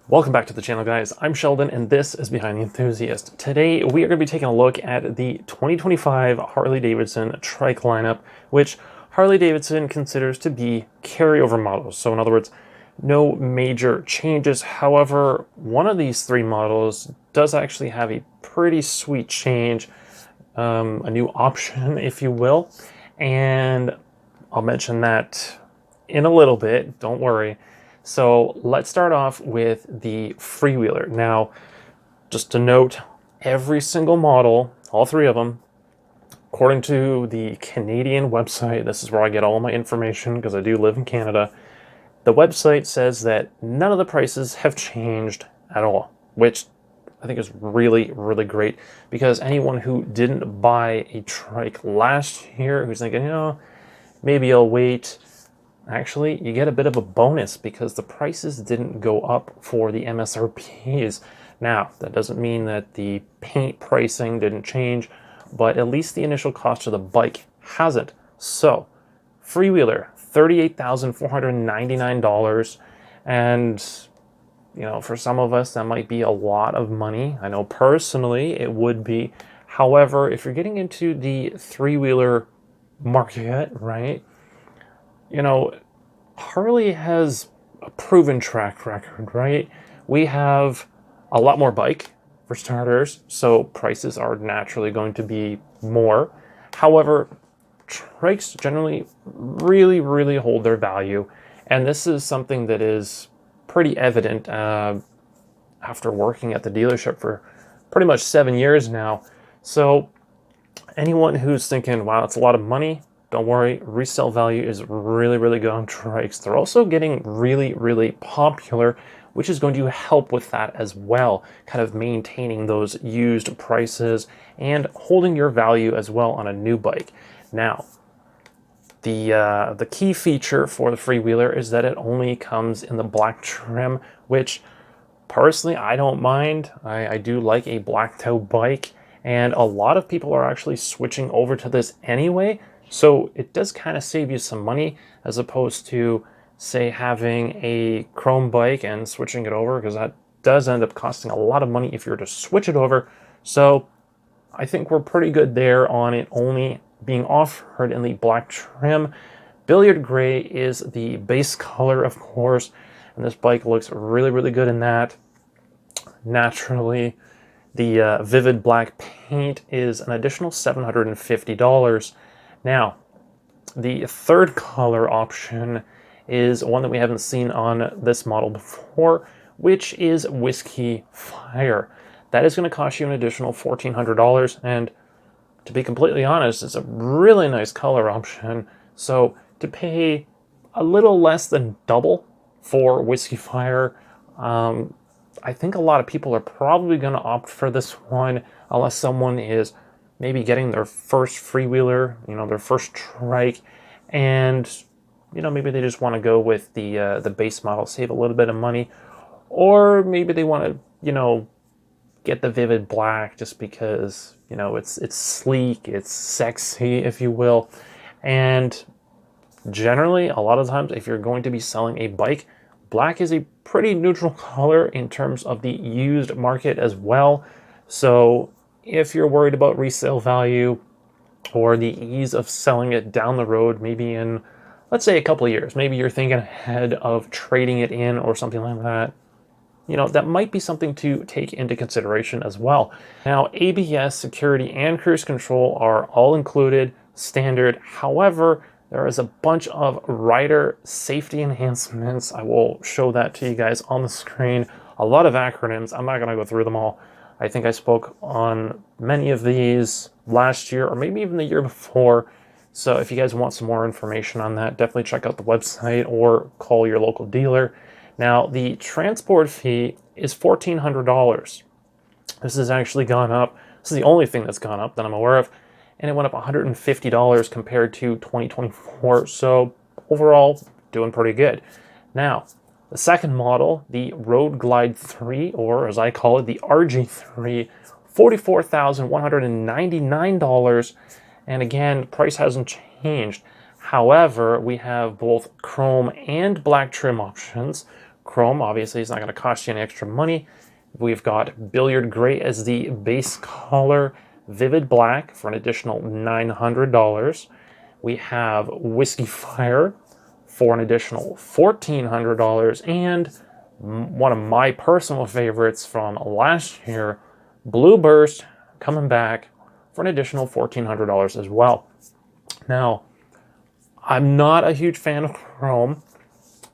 Welcome back to the channel, guys. I'm Sheldon, and this is Behind the Enthusiast. Today, we are going to be taking a look at the 2025 Harley-Davidson Trike lineup, which Harley-Davidson considers to be carryover models. So in other words, no major changes. However, one of these three models does actually have a pretty sweet change, a new option, if you will. And I'll mention that in a little bit, don't worry. So let's start off with the Freewheeler. Now, just to note, every single model, all three of them, according to the Canadian website, this is where I get all my information because I do live in Canada, the website says that none of the prices have changed at all, which I think is really, really great, because anyone who didn't buy a Trike last year, who's thinking, maybe I'll wait, actually, you get a bit of a bonus because the prices didn't go up for the MSRPs. Now, that doesn't mean that the paint pricing didn't change, but at least the initial cost of the bike hasn't. So, Freewheeler, $38,499. And, for some of us, that might be a lot of money. I know personally it would be. However, if you're getting into the three-wheeler market, right? Harley has a proven track record, right? We have a lot more bike, for starters, so prices are naturally going to be more. However, Trikes generally really, really hold their value, and this is something that is pretty evident after working at the dealership for pretty much 7 years now. So anyone who's thinking, wow, it's a lot of money, don't worry, resale value is really, really good on Trikes. They're also getting really, really popular, which is going to help with that as well, kind of maintaining those used prices and holding your value as well on a new bike. Now, the key feature for the Freewheeler is that it only comes in the black trim, which personally I don't mind. I do like a black toe bike, and a lot of people are actually switching over to this anyway. So it does kind of save you some money as opposed to, say, having a chrome bike and switching it over, because that does end up costing a lot of money if you're to switch it over. So I think we're pretty good there on it only being offered in the black trim. Billiard gray is the base color, of course, and this bike looks really, really good in that. Naturally, the vivid black paint is an additional $750. Now, the third color option is one that we haven't seen on this model before, which is Whiskey Fire. That is going to cost you an additional $1,400, and to be completely honest, it's a really nice color option. So to pay a little less than double for Whiskey Fire, I think a lot of people are probably going to opt for this one, unless someone is maybe getting their first Freewheeler, their first Trike, and maybe they just want to go with the base model, save a little bit of money, or maybe they want to get the vivid black just because it's sleek, it's sexy, if you will. And generally, a lot of times, if you're going to be selling a bike, black is a pretty neutral color in terms of the used market as well. So if you're worried about resale value or the ease of selling it down the road, maybe in, let's say, a couple of years, maybe you're thinking ahead of trading it in or something like that, that might be something to take into consideration as well. Now, ABS, security, and cruise control are all included, standard. However, there is a bunch of rider safety enhancements. I will show that to you guys on the screen. A lot of acronyms. I'm not going to go through them all. I think I spoke on many of these last year or maybe even the year before. So if you guys want some more information on that, definitely check out the website or call your local dealer. Now, the transport fee is $1,400. This has actually gone up. This is the only thing that's gone up that I'm aware of. And it went up $150 compared to 2024. So overall, doing pretty good. Now, the second model, the Road Glide 3, or as I call it, the RG3, $44,199. And again, price hasn't changed. However, we have both chrome and black trim options. chrome, obviously, is not going to cost you any extra money. We've got Billiard Gray as the base color, Vivid Black for an additional $900. We have Whiskey Fire for an additional $1,400. And one of my personal favorites from last year, Blue Burst, coming back for an additional $1,400 as well. Now, I'm not a huge fan of chrome,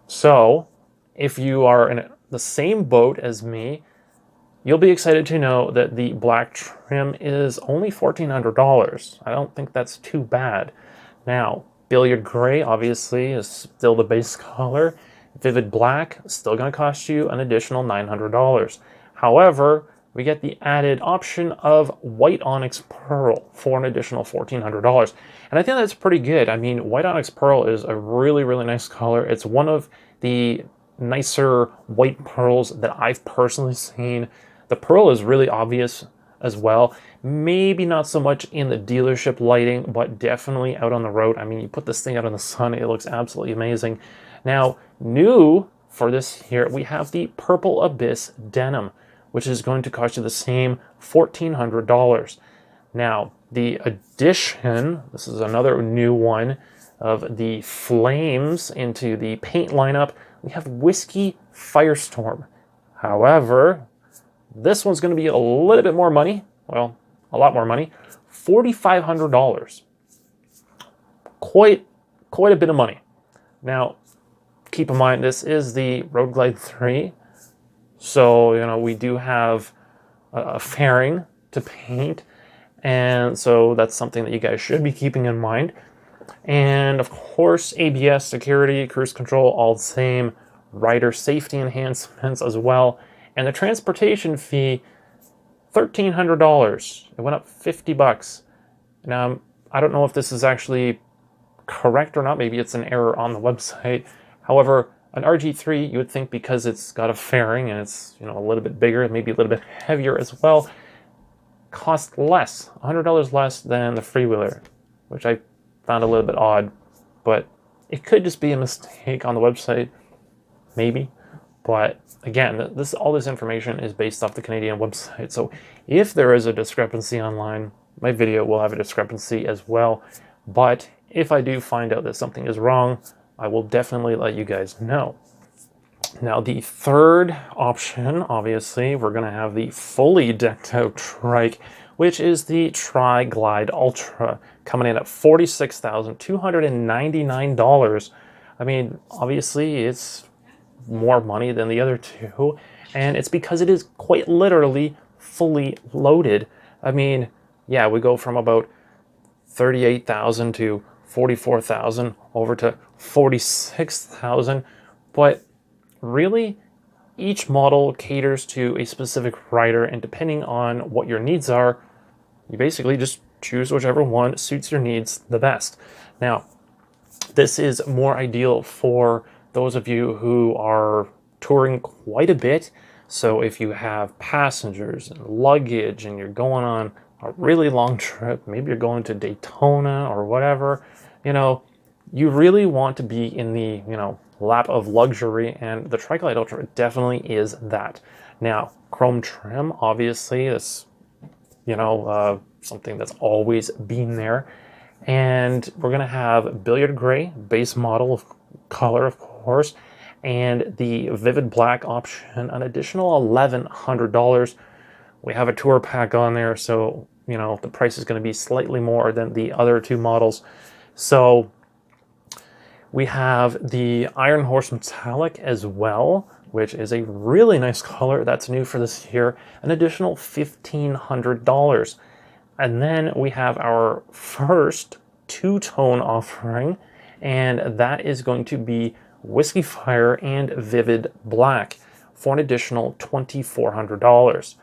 so if you are in the same boat as me, you'll be excited to know that the black trim is only $1,400. I don't think that's too bad. Now, Billiard Gray obviously is still the base color. Vivid Black still going to cost you an additional $900. However, we get the added option of White Onyx Pearl for an additional $1,400. And I think that's pretty good. I mean, White Onyx Pearl is a really, really nice color. It's one of the nicer white pearls that I've personally seen. The pearl is really obvious as well. Maybe not so much in the dealership lighting, but definitely out on the road. I mean, you put this thing out in the sun, it looks absolutely amazing. Now, new for this here, we have the Purple Abyss Denim, which is going to cost you the same $1,400. Now, the addition, this is another new one of the flames into the paint lineup. We have Whiskey Firestorm. However, this one's going to be a little bit more money. Well, a lot more money. $4,500. Quite a bit of money. Now, keep in mind, this is the Road Glide 3. So, you know, we do have a fairing to paint. And so that's something that you guys should be keeping in mind. And of course, ABS, security, cruise control, all the same. Rider safety enhancements as well. And the transportation fee, $1,300. It went up $50. Now, I don't know if this is actually correct or not. Maybe it's an error on the website. However, an RG3, you would think because it's got a fairing and it's, you know, a little bit bigger, maybe a little bit heavier as well, cost less, $100 less than the Freewheeler, which I found a little bit odd. But it could just be a mistake on the website, maybe. But again, all this information is based off the Canadian website. So if there is a discrepancy online, my video will have a discrepancy as well. But if I do find out that something is wrong, I will definitely let you guys know. Now, the third option, obviously, we're going to have the fully decked out trike, which is the Tri-Glide Ultra, coming in at $46,299. I mean, obviously, it's more money than the other two, and it's because it is quite literally fully loaded. I mean, yeah, we go from about $38,000 to $44,000 over to $46,000, but really each model caters to a specific rider, and depending on what your needs are, you basically just choose whichever one suits your needs the best. Now, this is more ideal for those of you who are touring quite a bit. So if you have passengers and luggage and you're going on a really long trip, maybe you're going to Daytona or whatever, you know, you really want to be in the, you know, lap of luxury, and the Tri-Glide Ultra definitely is that. Now, chrome trim, obviously, is, you know, something that's always been there. And we're going to have Billiard Gray, base model of color, of course, and the Vivid Black option, an additional $1,100. We have a tour pack on there, so, you know, the price is going to be slightly more than the other two models. So we have the Iron Horse Metallic as well, which is a really nice color. That's new for this year, an additional $1,500. And then we have our first two-tone offering, and that is going to be Whiskey Fire and Vivid Black for an additional $2,400.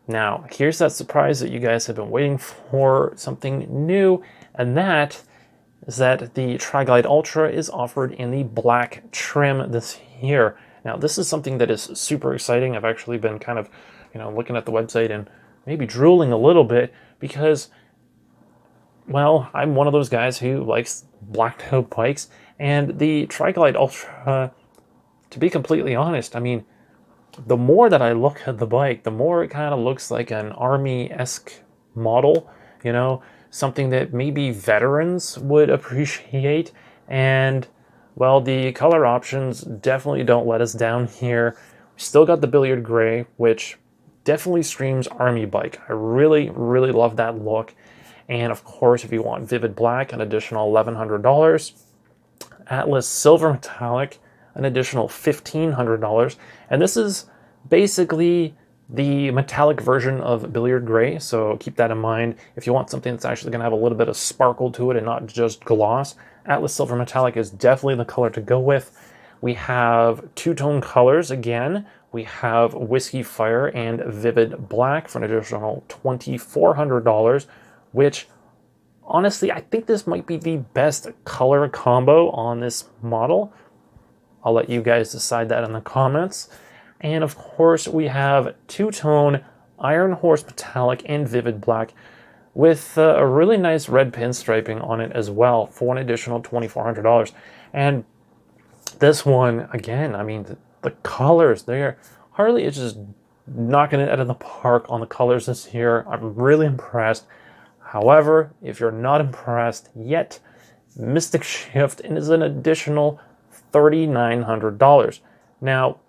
Now, here's that surprise that you guys have been waiting for, something new, and that is that the Tri-Glide Ultra is offered in the black trim this year. Now, this is something that is super exciting. I've actually been kind of, you know, looking at the website and maybe drooling a little bit because, well, I'm one of those guys who likes blacked out bikes, and the Tri-Glide Ultra to be completely honest, I mean, the more that I look at the bike, the more it kind of looks like an Army-esque model, you know, something that maybe veterans would appreciate. And, well, the color options definitely don't let us down here. We still got the billiard gray, which definitely screams Army bike. I really, really love that look. And of course, if you want vivid black, an additional $1,100. Atlas silver metallic, an additional $1,500. And this is basically the metallic version of billiard gray, so keep that in mind. If you want something that's actually going to have a little bit of sparkle to it and not just gloss, Atlas silver metallic is definitely the color to go with. We have two-tone colors again. We have Whiskey Fire and Vivid Black for an additional $2,400, which honestly, I think this might be the best color combo on this model. I'll let you guys decide that in the comments. And of course, we have two-tone Iron Horse Metallic and Vivid Black with a really nice red pinstriping on it as well for an additional $2,400. And this one, again, I mean, the colors there, Harley is just knocking it out of the park on the colors this year. I'm really impressed. However, if you're not impressed yet, Mystic Shift is an additional $3,900. Now,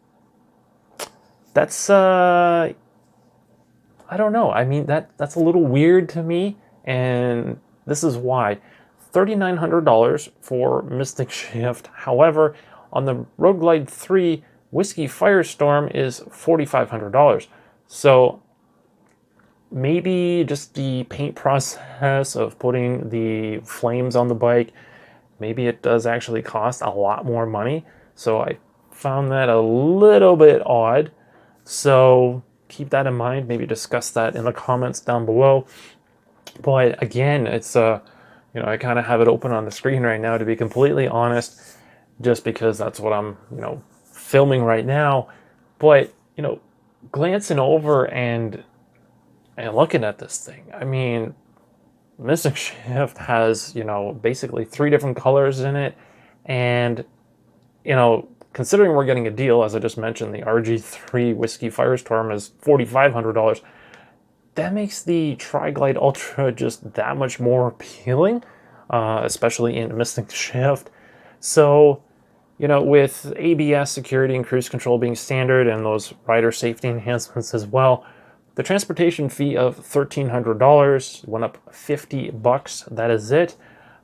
that's I don't know. I mean, that's a little weird to me, and this is why. $3,900 for Mystic Shift. However, on the Road Glide 3, Whiskey Firestorm is $4,500. So maybe just the paint process of putting the flames on the bike, maybe it does actually cost a lot more money. So I found that a little bit odd. So keep that in mind. Maybe discuss that in the comments down below. But again, it's you know, I kind of have it open on the screen right now, to be completely honest, just because that's what I'm, you know, filming right now. But, you know, glancing over and looking at this thing, I mean, Mystic Shift has, you know, basically 3 different colors in it. And, you know, considering we're getting a deal, as I just mentioned, the RG3 Whiskey Firestorm is $4,500. That makes the Tri-Glide Ultra just that much more appealing, especially in Mystic Shift. So, you know, with ABS, security, and cruise control being standard, and those rider safety enhancements as well, the transportation fee of $1,300 went up $50. That is it.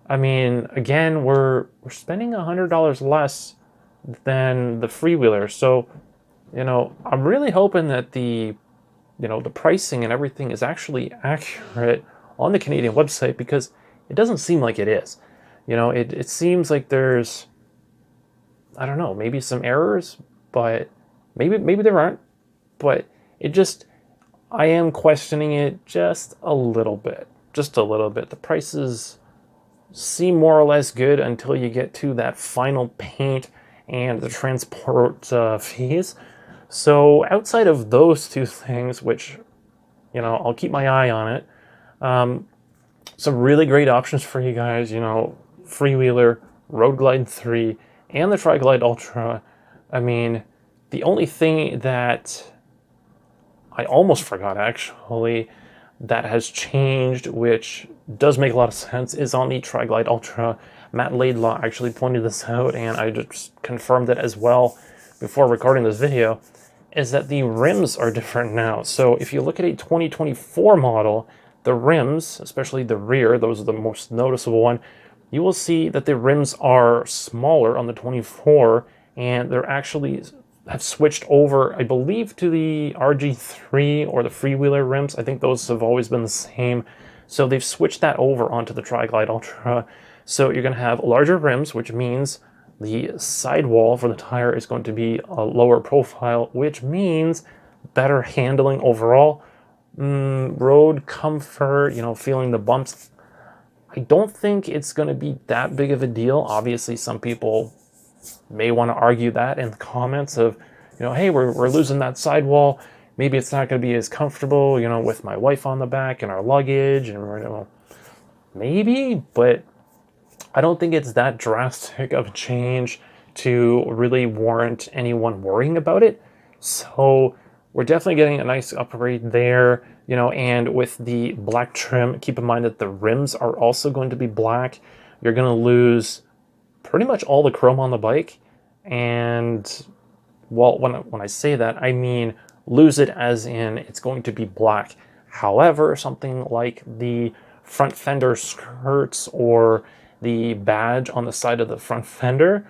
I mean, again, we're spending $100 less than the Freewheeler. So, you know, I'm really hoping that the, you know, the pricing and everything is actually accurate on the Canadian website, because it doesn't seem like it is. You know, it seems like there's, I don't know, maybe some errors, but maybe there aren't. But it just, I am questioning it just a little bit. Just a little bit. The prices seem more or less good until you get to that final paint and the transport fees. So outside of those 2 things, which, you know, I'll keep my eye on it, some really great options for you guys, you know, Freewheeler, Road Glide 3, and the Tri-Glide Ultra. I mean, the only thing that I almost forgot, actually, that has changed, which does make a lot of sense, is on the Tri-Glide Ultra. Matt Laidlaw actually pointed this out, and I just confirmed it as well before recording this video, is that the rims are different now. So if you look at a 2024 model, the rims, especially the rear, those are the most noticeable one, you will see that the rims are smaller on the 24, and they're actually have switched over, I believe, to the RG3 or the Freewheeler rims. I think those have always been the same. So they've switched that over onto the Tri-Glide Ultra. So you're going to have larger rims, which means the sidewall for the tire is going to be a lower profile, which means better handling overall. Road comfort, you know, feeling the bumps. I don't think it's going to be that big of a deal. Obviously, some people may want to argue that in the comments of, you know, hey, we're losing that sidewall. Maybe it's not going to be as comfortable, you know, with my wife on the back and our luggage, and, you know, maybe, but I don't think it's that drastic of a change to really warrant anyone worrying about it. So we're definitely getting a nice upgrade there, you know, and with the black trim, keep in mind that the rims are also going to be black. You're going to lose pretty much all the chrome on the bike. And well, when I say that, I mean lose it as in it's going to be black. However, something like the front fender skirts or the badge on the side of the front fender,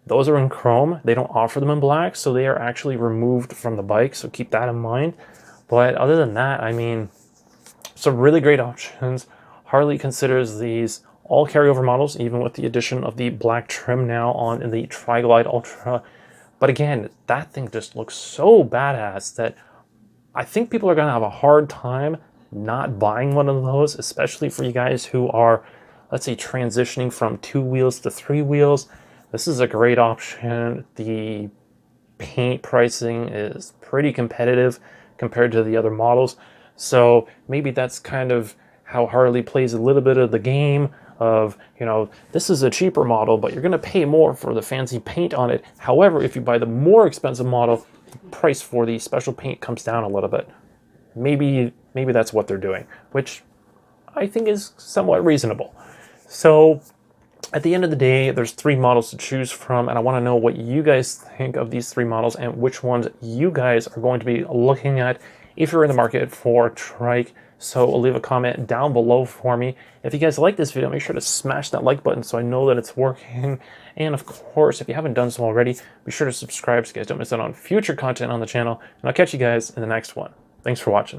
those are in chrome. They don't offer them in black, so they are actually removed from the bike, so keep that in mind. But other than that, I mean, some really great options. Harley considers these all carryover models, even with the addition of the black trim now on in the Tri-Glide Ultra. But again, that thing just looks so badass that I think people are going to have a hard time not buying one of those, especially for you guys who are, let's say, transitioning from 2 wheels to 3 wheels. This is a great option. The paint pricing is pretty competitive compared to the other models. So maybe that's kind of how Harley plays a little bit of the game of, you know, this is a cheaper model, but you're going to pay more for the fancy paint on it. However, if you buy the more expensive model, the price for the special paint comes down a little bit. Maybe that's what they're doing, which I think is somewhat reasonable. So at the end of the day, there's 3 models to choose from, and I want to know what you guys think of these 3 models and which ones you guys are going to be looking at if you're in the market for Trike. So leave a comment down below for me. If you guys like this video, make sure to smash that like button so I know that it's working. And of course, if you haven't done so already, be sure to subscribe so you guys don't miss out on future content on the channel. And I'll catch you guys in the next one. Thanks for watching.